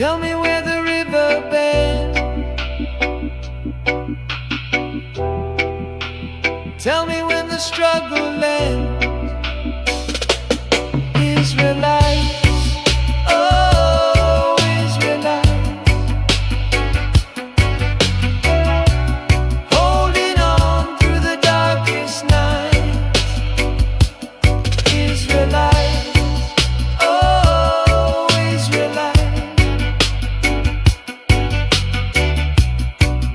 Tell me where the river bends. Tell me when the struggle ends. Israelites, oh Israelites, holding on through the darkest nights. Israelites, oh Israelites,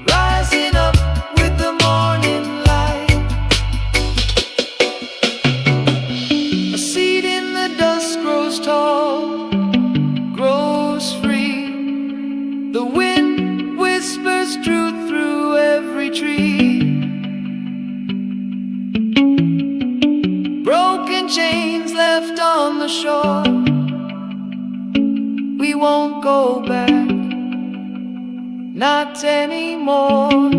rising up with the morning light. A seed in the dust grows tall, grows free. The wind whispers truth through every tree. Broken chains left on the shore. We won't go back, not anymore.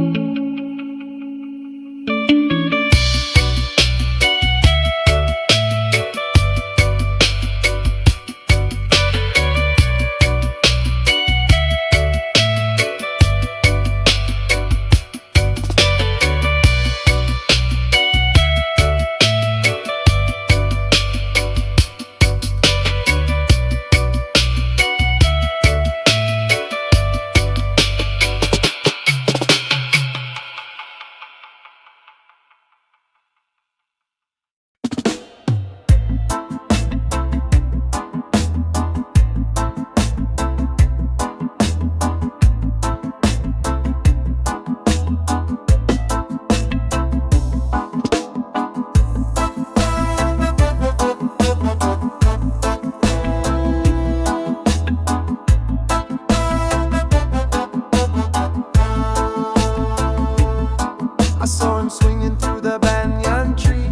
I saw him swinging through the banyan trees.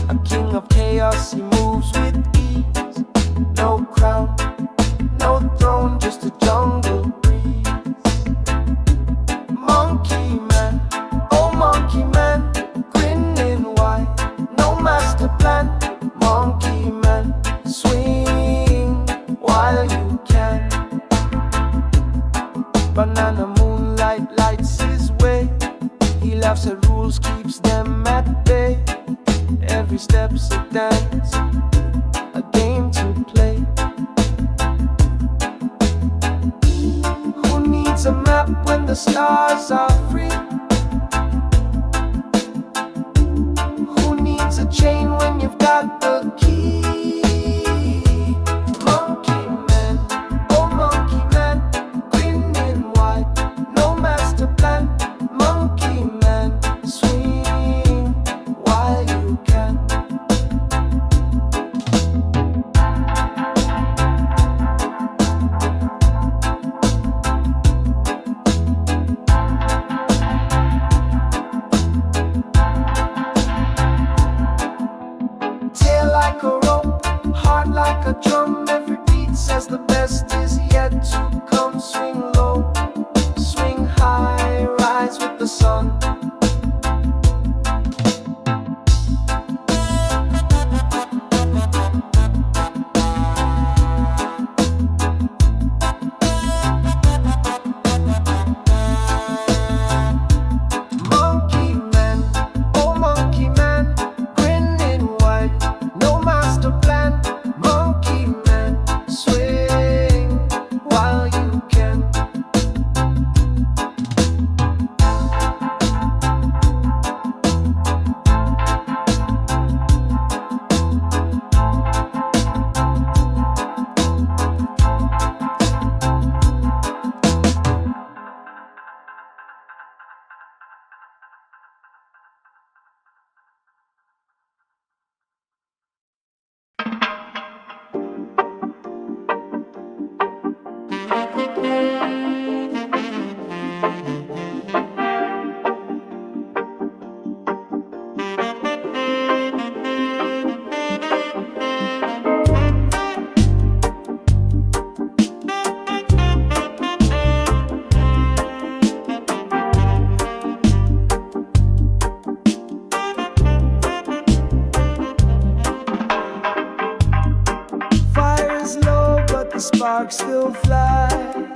A king of chaos, he moves with ease. No crown, no throne, just a jungle breeze. Monkey man, oh monkey man, grinning wide, no master plan. Monkey man, swing while you can. Banana moonlight lights his way. He laughs at rules, keeps them at bay. Every step's a dance, a game to play. Who needs a map when the stars are free? Who needs a chain when you've got the key? Monkey man, oh monkey man, grinning wide, no master plan. Monkey man, swing while you can. Tail like a rope, heart like a drum. Every beat says the best is yet to come. Swing low, swing high, rise with the sun. Monkey man, oh monkey man, grinning wide, no master plan. Monkey man, swing while you can. Fire is low, but the sparks still fly.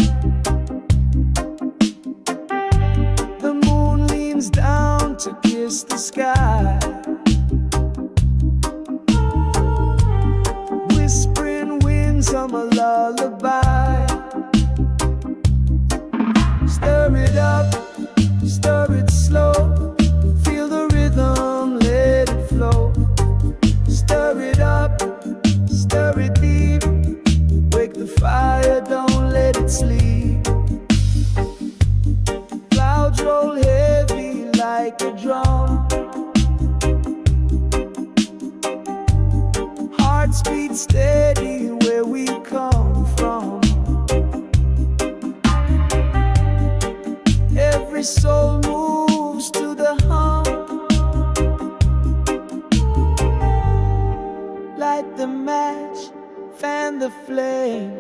wings down to kiss the sky. Whispering winds hum a lullaby. Stir it up, stir it slow. Feel the rhythm, let it flow. Stir it up, stir it deep. Wake the fire, don't let it sleep. Clouds roll heavy like a drum. Hearts beat steady where we come from. Every soul moves to the hum. Light the match, fan the flame.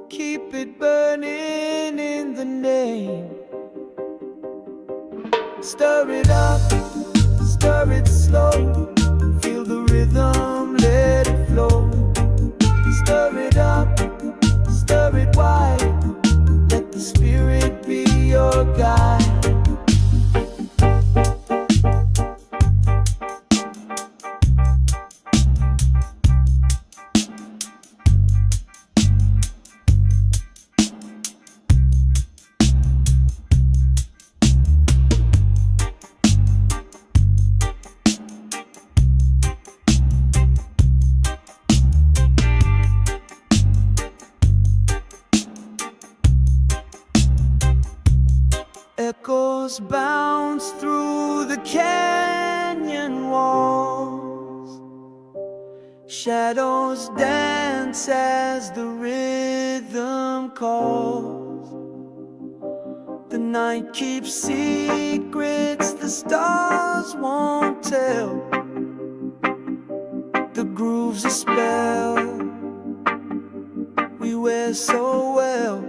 Keep it burning in the name. Stir it up, stir it slow. Feel the rhythm, let it flow. Stir it up, stir it wide. Let the spirit be your guide. Echoes bounce through the canyon walls. Shadows dance as the rhythm calls. The night keeps secrets the stars won't tell. The groove's a spell we wear so well.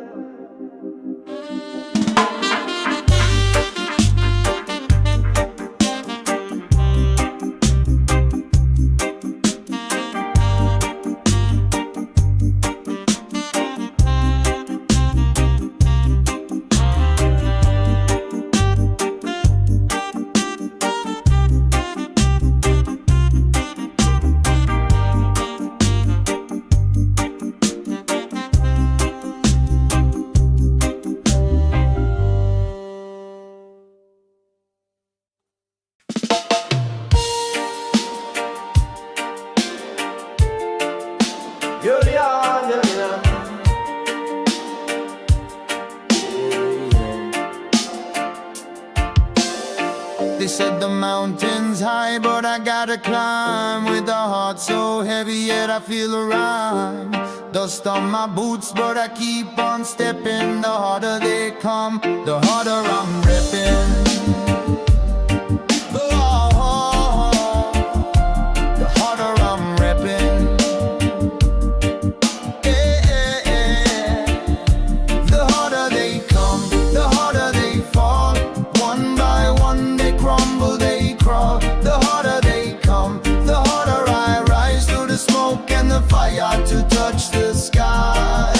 They said the mountain's high, but I gotta climb. With a heart so heavy, yet I feel a rhyme. Dust on my boots, but I keep on stepping. The harder they come, the harder I'm repping. Oh, the harder I'm repping. The harder they come, the harder they fall. One by one they crumble, they crawl. The harder they come, the harder I rise through the smoke and the fire to touch the sky.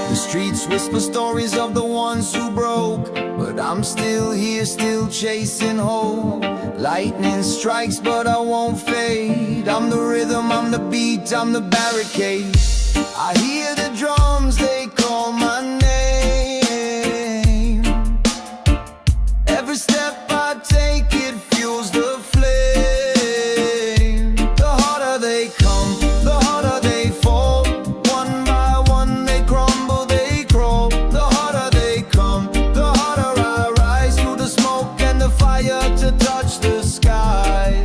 The streets whisper stories of the ones who broke, but I'm still here, still chasing hope. Lightning strikes, but I won't fade. I'm the rhythm, I'm the beat, I'm the barricade. I hear the drums, they call my name. Every step I take, it fuels the flame. The harder they come, the harder they fall. One by one they crumble, they crawl. The harder they come, the harder I rise through the smoke and the fire to touch the sky.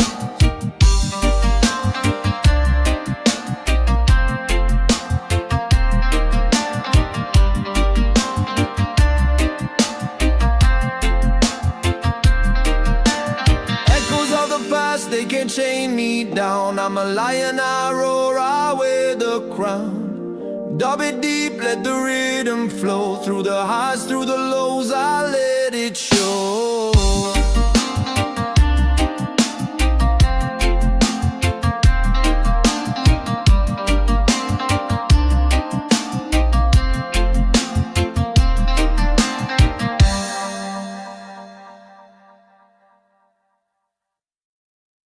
They can't chain me down. I'm a lion, I roar, I wear the crown. Dub it deep, let the rhythm flow. Through the highs, through the lows, I let let it show.